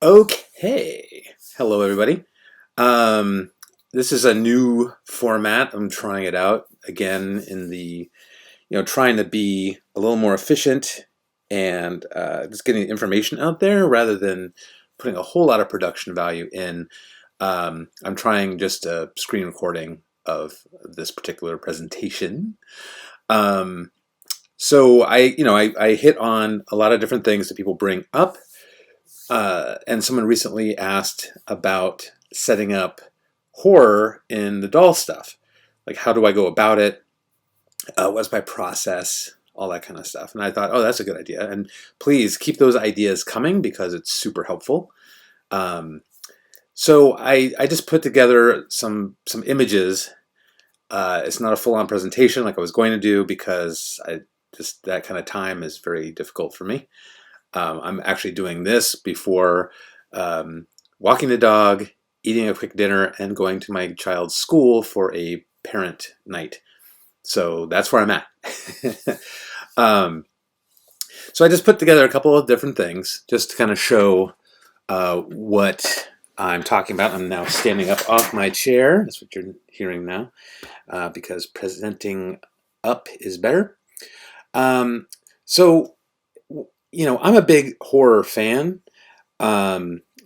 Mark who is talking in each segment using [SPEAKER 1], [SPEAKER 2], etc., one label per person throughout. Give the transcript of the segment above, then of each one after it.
[SPEAKER 1] Okay. Hello, everybody. Um, this is a new format. I'm trying it out again trying to be a little more efficient and just getting information out there rather than putting a whole lot of production value in. I'm trying just a screen recording of this particular presentation. Um, so I hit on a lot of different things that people bring up. And someone recently asked about setting up horror in the doll stuff. Like, how do I go about it? What's my process? All that kind of stuff. And I thought, oh, that's a good idea. And please keep those ideas coming because it's super helpful. So I just put together some images. It's not a full-on presentation like I was going to do because that kind of time is very difficult for me. I'm actually doing this before walking the dog, eating a quick dinner, and going to my child's school for a parent night. So that's where I'm at. um, so I just put together a couple of different things just to kind of show what I'm talking about. I'm now standing up off my chair. That's what you're hearing now, because presenting up is better. So I'm a big horror fan, a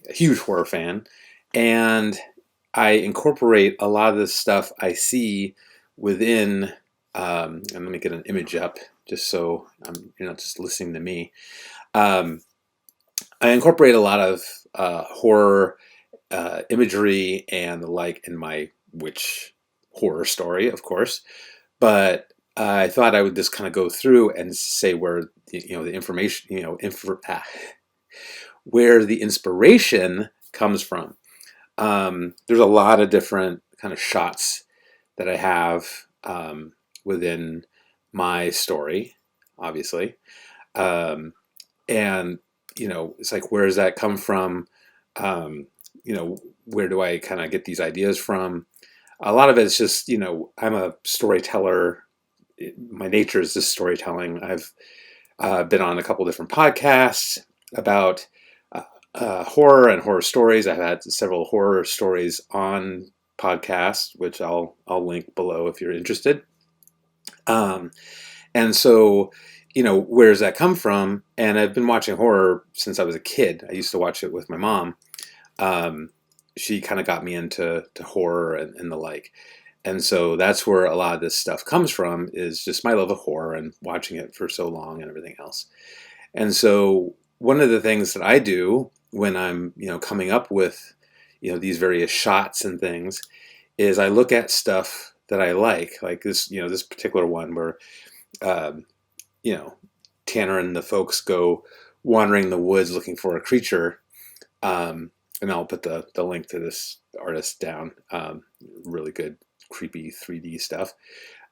[SPEAKER 1] huge horror fan, and I incorporate a lot of the stuff I see within. And let me get an image up just so you're not just listening to me. I incorporate a lot of horror imagery and the like in my witch horror story, of course, but I thought I would just kind of go through and say where the information, where the inspiration comes from. There's a lot of different kind of shots that I have within my story, obviously, um, and it's like, where does that come from? Where do I kind of get these ideas from? A lot of it's just, I'm a storyteller. My nature is just storytelling. I've been on a couple different podcasts about horror and horror stories. I've had several horror stories on podcasts, which I'll link below if you're interested. And so, where does that come from? And I've been watching horror since I was a kid. I used to watch it with my mom. She kind of got me into horror and the like. And so that's where a lot of this stuff comes from, is just my love of horror and watching it for so long and everything else. And so one of the things that I do when I'm, coming up with, these various shots and things, is I look at stuff that I like this, this particular one where, um, you know, Tanner and the folks go wandering the woods looking for a creature. And I'll put the link to this artist down. Really good, creepy 3D stuff.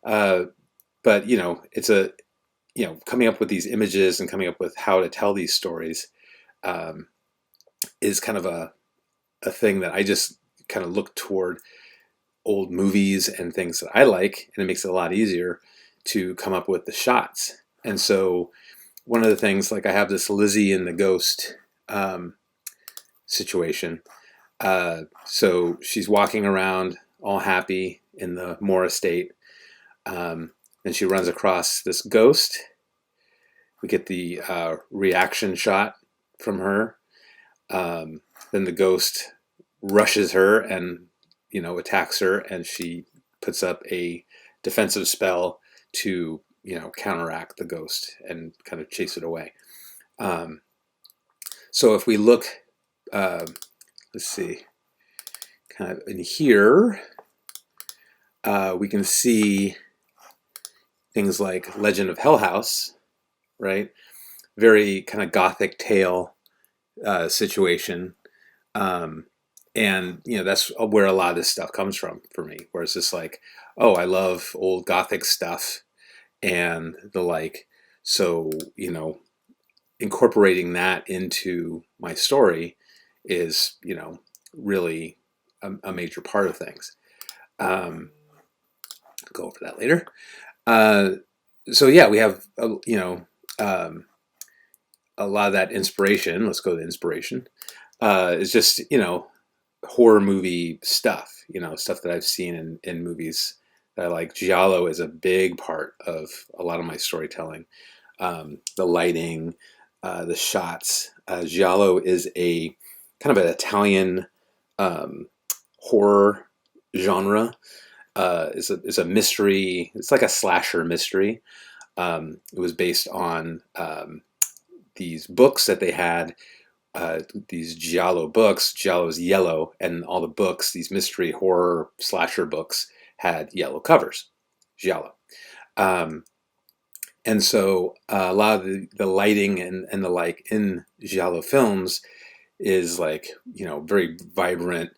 [SPEAKER 1] But it's coming up with these images and coming up with how to tell these stories is kind of a thing that I just kind of look toward old movies and things that I like, and it makes it a lot easier to come up with the shots. And so one of the things, like I have this Lizzie and the Ghost situation. So she's walking around all happy in the Moore estate. And she runs across this ghost. We get the reaction shot from her. Then the ghost rushes her and attacks her, and she puts up a defensive spell to counteract the ghost and kind of chase it away. So if we look, let's see, kind of in here, we can see things like Legend of Hell House, right? Very kind of gothic tale situation. And that's where a lot of this stuff comes from for me, where it's just like, oh, I love old gothic stuff and the like. So incorporating that into my story is really a major part of things. Go over that later. So yeah, we have a lot of that inspiration. Let's go to inspiration. is just, horror movie stuff, stuff that I've seen in movies that I like. Giallo is a big part of a lot of my storytelling. The lighting, the shots. Giallo is a kind of an Italian um, horror genre. Is a mystery. It's like a slasher mystery. It was based on these books that they had, these giallo books. Giallo is yellow, and all the books, these mystery horror slasher books, had yellow covers. Giallo. Um, and so a lot of the lighting and the like in giallo films is like, very vibrant,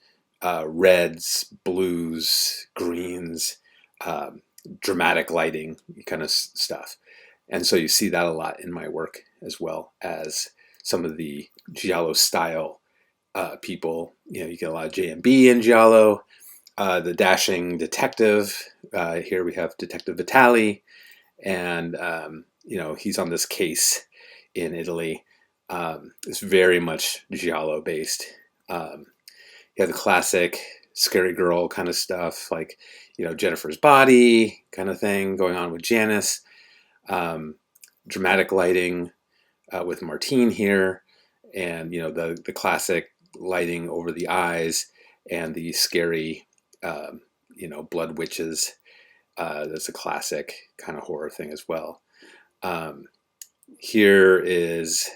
[SPEAKER 1] reds, blues, greens, um, dramatic lighting kind of stuff. And so you see that a lot in my work, as well as some of the giallo style people. You get a lot of JMB in giallo. The dashing detective. Here we have Detective Vitali, and he's on this case in Italy. It's very much giallo based. Um, you have the classic scary girl kind of stuff, like Jennifer's Body kind of thing going on with Janice. Um, Dramatic lighting with Martine here, and the classic lighting over the eyes, and the scary blood witches. That's a classic kind of horror thing as well. Um, Here is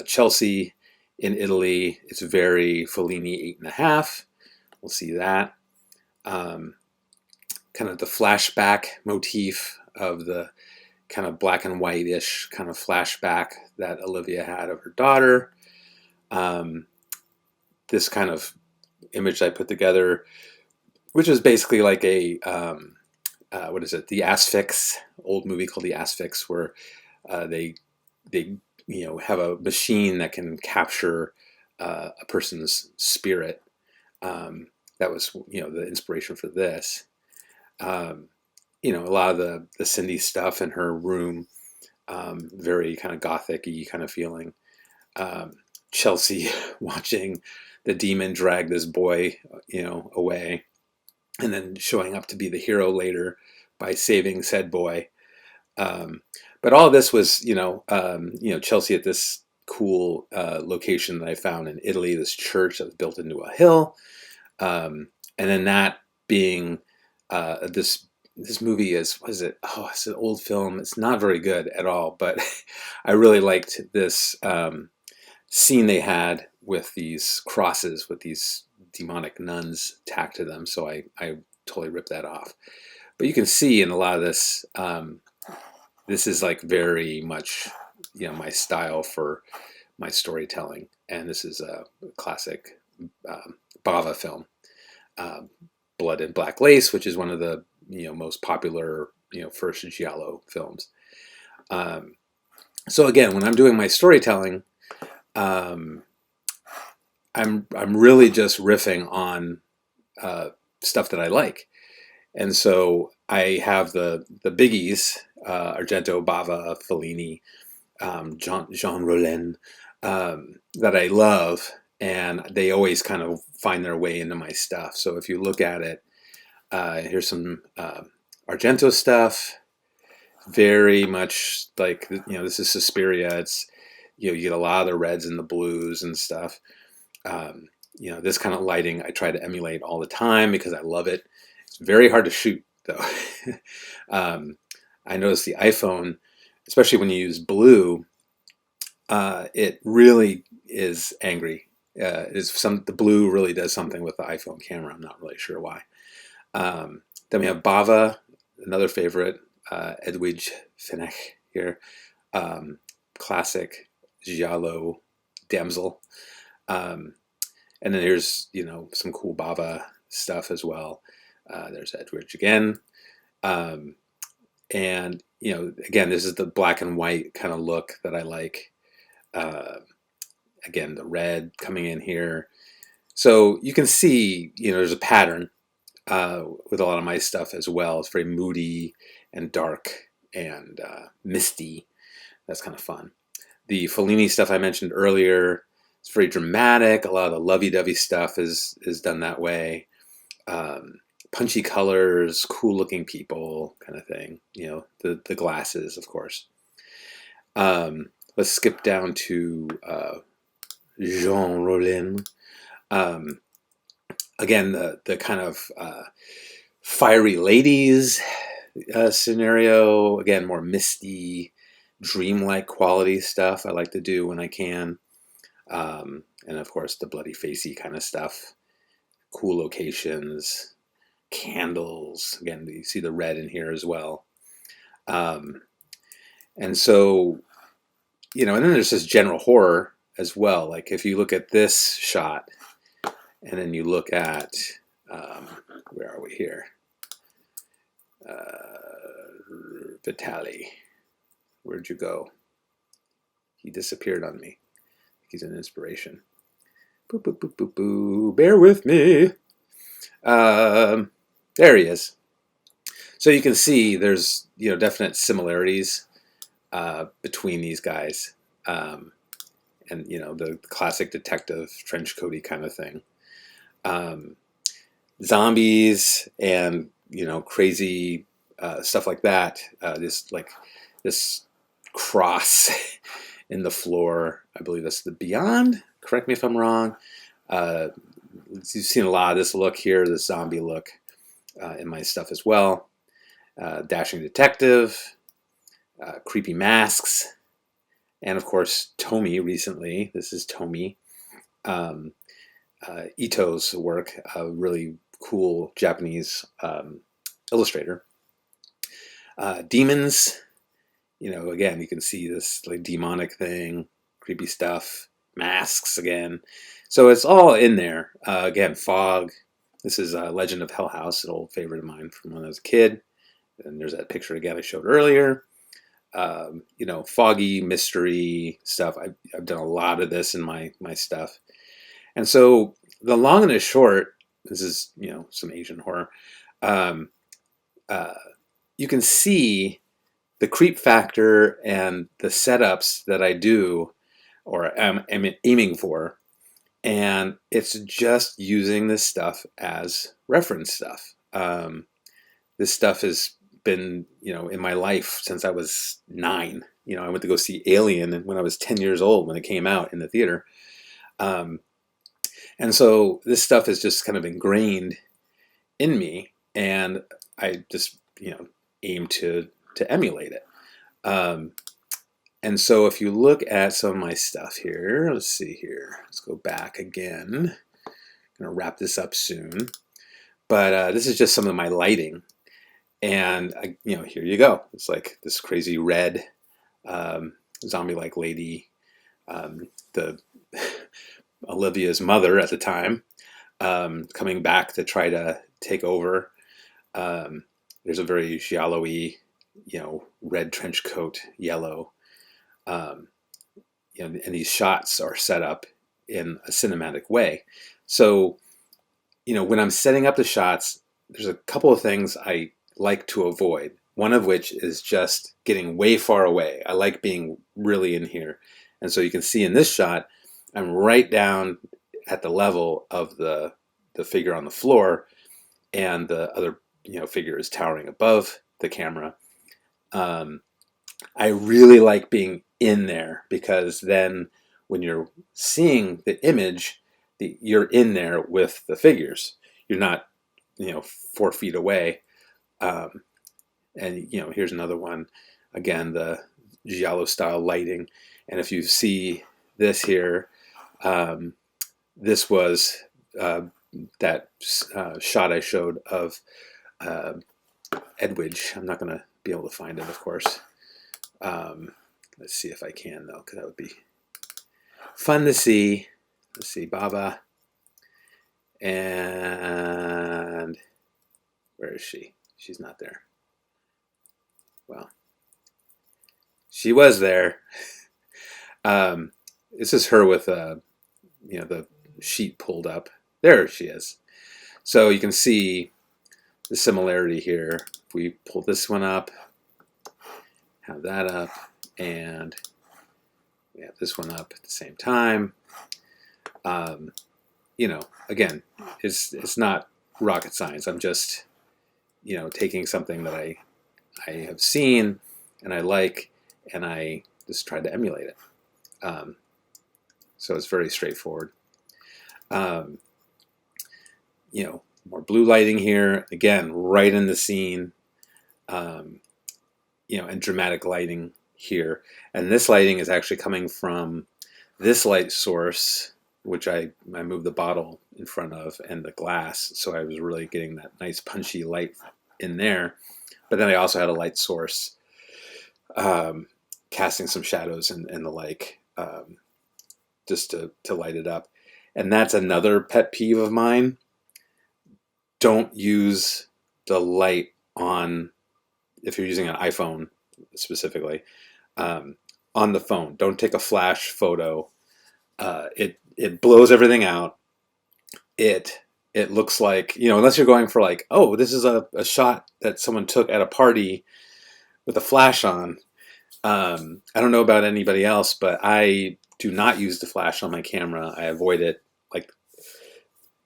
[SPEAKER 1] Chelsea in Italy. It's very Fellini 8.5. We'll see that. Um, Kind of the flashback motif of the kind of black and white-ish kind of flashback that Olivia had of her daughter. Um, this kind of image I put together, which is basically like a what is it? The Asphyx, old movie called The Asphyx, where they have a machine that can capture a person's spirit. That was the inspiration for this. Um, a lot of the Cindy stuff in her room, very kind of gothic-y kind of feeling. Um, Chelsea watching the demon drag this boy, away, and then showing up to be the hero later by saving said boy. Um, but all this was, Chelsea at this cool location that I found in Italy, this church that was built into a hill, and then that being this movie is, what is it? Oh, it's an old film. It's not very good at all, but I really liked this scene they had with these crosses with these demonic nuns tacked to them. So I totally ripped that off. But you can see in a lot of this, this is like very much, my style for my storytelling. And this is a classic Bava film, um, Blood and Black Lace, which is one of the most popular first giallo films. Um, so again, when I'm doing my storytelling, um, I'm really just riffing on stuff that I like, and so I have the biggies: Argento, Bava, Fellini, Jean Rollin, that I love, and they always kind of find their way into my stuff. So if you look at it, here's some Argento stuff. Very much like this is Suspiria. It's you get a lot of the reds and the blues and stuff. This kind of lighting I try to emulate all the time because I love it. It's very hard to shoot though. I noticed the iPhone, especially when you use blue, it really is angry. The blue really does something with the iPhone camera. I'm not really sure why. Then we have Bava, another favorite, Edwidge Fenech here, classic giallo damsel. And then here's some cool Bava stuff as well. There's Edwidge again. And again, this is the black and white kind of look that I like. Again, the red coming in here. So you can see, there's a pattern with a lot of my stuff as well. It's very moody and dark and misty. That's kind of fun. The Fellini stuff I mentioned earlier, It's very dramatic. A lot of the lovey-dovey stuff is done that way. Punchy colors, cool-looking people, kind of thing. You know, the glasses, of course. Let's skip down to Jean Rollin. Again, the kind of fiery ladies scenario. Again, more misty, dreamlike quality stuff I like to do when I can. And of course, the bloody facey kind of stuff. Cool locations, candles. Again, you see the red in here as well. And so, you know, and then there's this general horror as well. Like if you look at this shot, and then you look at, where are we here? Vitali, where'd you go? He disappeared on me. He's an inspiration. Boo, boo, boo, boo, boo. Bear with me. There he is. So you can see there's, you know, definite similarities between these guys. And, you know, the classic detective trench coaty kind of thing. Zombies and, you know, crazy stuff like that. This cross in the floor. I believe that's the Beyond. Correct me if I'm wrong. You've seen a lot of this look here, this zombie look in my stuff as well. Dashing detective, creepy masks, and of course Tomy recently. This is Tomy. Ito's work, a really cool Japanese illustrator. Demons, you know, again, you can see this like demonic thing, creepy stuff, masks again. So it's all in there. Again, fog. This is Legend of Hell House, an old favorite of mine from when I was a kid. And there's that picture again I showed earlier. You know, foggy mystery stuff. I've done a lot of this in my stuff. And so the long and the short, this is, you know, some Asian horror. You can see the creep factor and the setups that I do or am aiming for. And it's just using this stuff as reference stuff. This stuff has been, you know, in my life since I was 9. You know, I went to go see Alien when I was 10 years old when it came out in the theater. And so this stuff is just kind of ingrained in me, and I just, you know, aim to emulate it. And so if you look at some of my stuff here, let's see here. Let's go back again. I'm going to wrap this up soon. But this is just some of my lighting. And, you know, here you go. It's like this crazy red zombie-like lady, the Olivia's mother at the time, coming back to try to take over. There's a very giallo-y, you know, red trench coat, yellow. You know, and these shots are set up in a cinematic way. So, you know, when I'm setting up the shots, there's a couple of things I like to avoid. One of which is just getting way far away. I like being really in here. And so you can see in this shot, I'm right down at the level of the figure on the floor, and the other, you know, figure is towering above the camera. I really like being in there because then when you're seeing the image, you're in there with the figures. You're not, you know, 4 feet away. And, you know, here's another one. Again, the giallo style lighting. And if you see this here, this was that shot I showed of Edwidge. I'm not going to be able to find it, of course. Let's see if I can, though, because that would be fun to see. Let's see, Baba. And where is she? She's not there. Well, she was there. This is her with, you know, the sheet pulled up. There she is. So you can see the similarity here. If we pull this one up, have that up, and we have this one up at the same time. Um, again, it's not rocket science. I'm just, taking something that I have seen and I like, and I just try to emulate it. Um, so it's very straightforward. Um, more blue lighting here. Again, right in the scene. Um, and dramatic lighting here. And this lighting is actually coming from this light source, which I moved the bottle in front of and the glass. So I was really getting that nice punchy light in there. But then I also had a light source casting some shadows and the like, just to light it up. And that's another pet peeve of mine. Don't use the light on, if you're using an iPhone specifically, um, on the phone. Don't take a flash photo. It blows everything out. It looks like, unless you're going for like, oh, this is a shot that someone took at a party with a flash on. I don't know about anybody else, but I do not use the flash on my camera. I avoid it like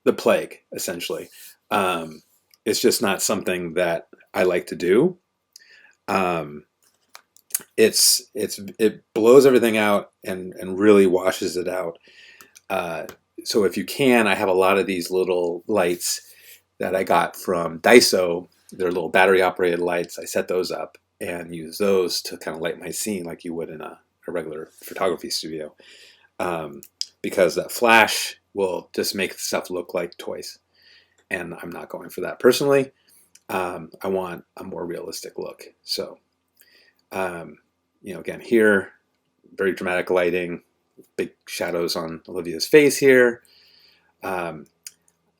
[SPEAKER 1] the plague, essentially. It's just not something that I like to do. Um, it blows everything out and really washes it out. So if you can, I have a lot of these little lights that I got from Daiso. They're little battery operated lights. I set those up and use those to kind of light my scene like you would in a regular photography studio. Because that flash will just make stuff look like toys. And I'm not going for that personally. I want a more realistic look. So, again, here, very dramatic lighting, big shadows on Olivia's face here.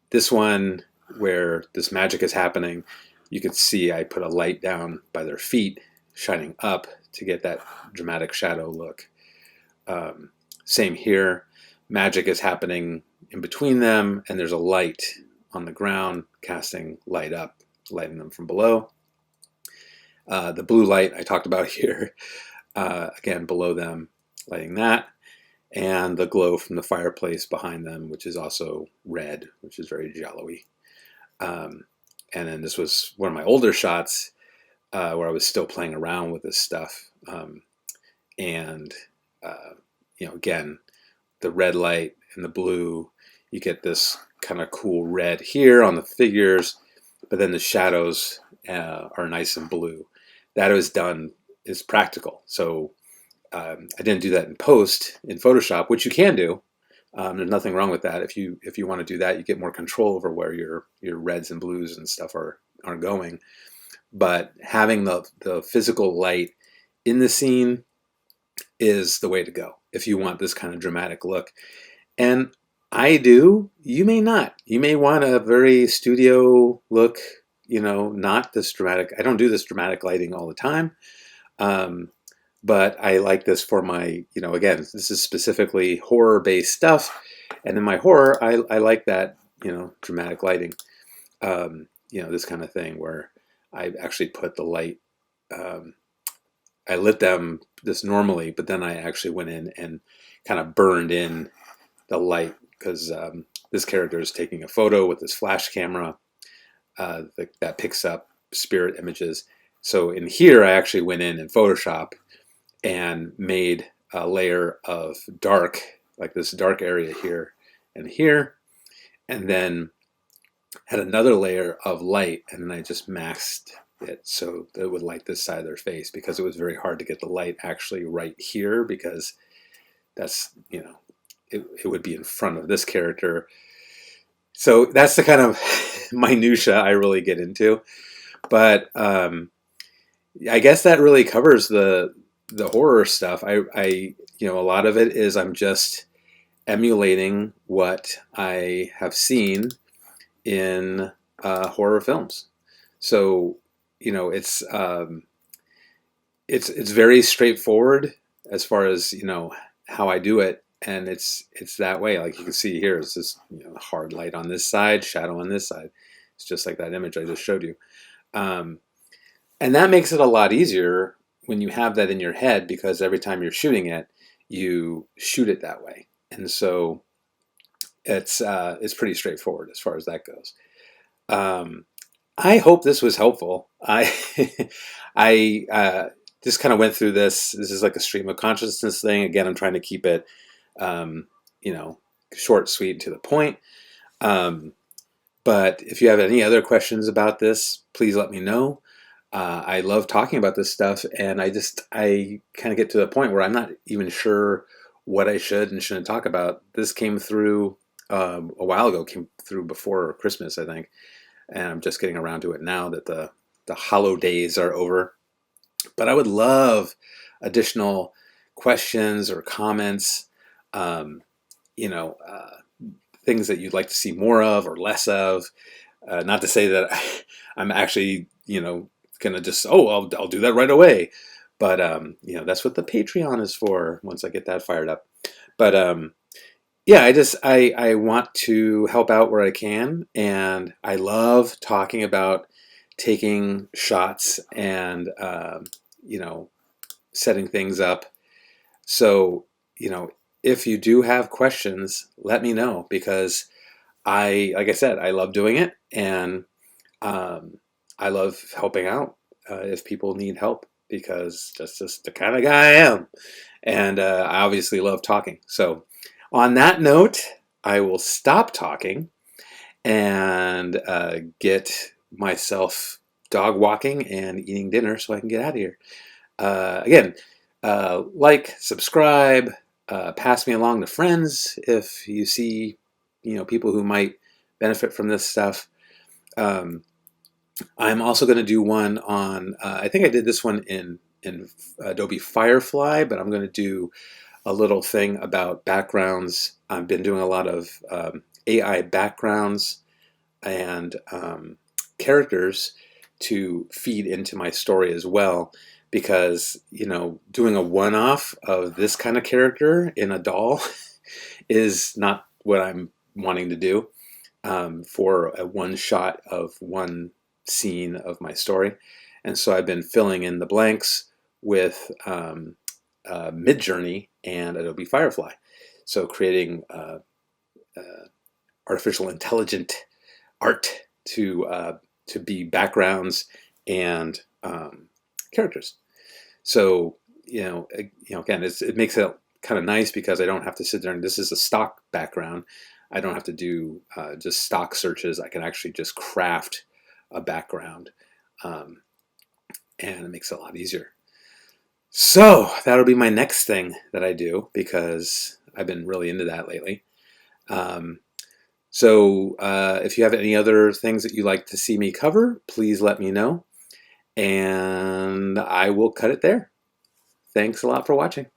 [SPEAKER 1] This one, where this magic is happening, you can see I put a light down by their feet, shining up to get that dramatic shadow look. Same here. Magic is happening in between them, and there's a light on the ground casting light up, lighting them from below. The blue light I talked about here, again, below them, lighting that. And the glow from the fireplace behind them, which is also red, which is very jello-y. And then this was one of my older shots where I was still playing around with this stuff. Again, the red light and the blue, you get this kind of cool red here on the figures, but then the shadows are nice and blue. That is practical. So I didn't do that in post in Photoshop, which you can do. There's nothing wrong with that. If you want to do that, you get more control over where your reds and blues and stuff are going. But having the physical light in the scene is the way to go if you want this kind of dramatic look. And I do. You may not. You may want a very studio look. Not this dramatic. I don't do this dramatic lighting all the time. But I like this for my, again, this is specifically horror-based stuff. And in my horror, I like that, dramatic lighting, this kind of thing where I actually put the light, I lit them this normally, but then I actually went in and kind of burned in the light because this character is taking a photo with this flash camera that picks up spirit images. So in here, I actually went in Photoshop and made a layer of dark, like this dark area here and here, and then had another layer of light, and then I just maxed it so that it would light this side of their face, because it was very hard to get the light actually right here, because that's, it would be in front of this character. So that's the kind of minutia I really get into. But I guess that really covers the horror stuff. I a lot of it is I'm just emulating what I have seen in horror films. So it's very straightforward as far as how I do it, and it's that way. Like you can see here, it's this hard light on this side, shadow on this side. It's just like that image I just showed you, and that makes it a lot easier when you have that in your head, because every time you're shooting it, you shoot it that way. And so it's pretty straightforward as far as that goes. Um, I hope this was helpful. I I just kind of went through this. This is like a stream of consciousness thing. Again, I'm trying to keep it, um, you know, short, sweet, to the point. Um, but if you have any other questions about this, please let me know. I love talking about this stuff, and I kind of get to the point where I'm not even sure what I should and shouldn't talk about. This came through a while ago, came through before Christmas, I think, and I'm just getting around to it now that the hollow days are over. But I would love additional questions or comments, um, you know, things that you'd like to see more of or less of. Not to say that I'm actually, gonna just, oh, I'll do that right away. But that's what the Patreon is for. Once I get that fired up, but yeah, I want to help out where I can, and I love talking about taking shots and setting things up. So if you do have questions, let me know, because like I said, I love doing it, and um, I love helping out if people need help, because that's just the kind of guy I am. And I obviously love talking. So on that note, I will stop talking and get myself dog walking and eating dinner so I can get out of here. Again, like, subscribe, pass me along to friends if you see, people who might benefit from this stuff. Um, I'm also going to do one on. I think I did this one in Adobe Firefly, but I'm going to do a little thing about backgrounds. I've been doing a lot of AI backgrounds and characters to feed into my story as well, because doing a one-off of this kind of character in a doll is not what I'm wanting to do for a one shot of one scene of my story. And so I've been filling in the blanks with Midjourney and Adobe Firefly. So creating artificial intelligent art to be backgrounds and characters. So again, it makes it kind of nice, because I don't have to sit there and this is a stock background. I don't have to do just stock searches. I can actually just craft a background, um, and it makes it a lot easier. So that'll be my next thing that I do, because I've been really into that lately. Um, so if you have any other things that you'd like to see me cover, please let me know, and I will cut it there. Thanks a lot for watching.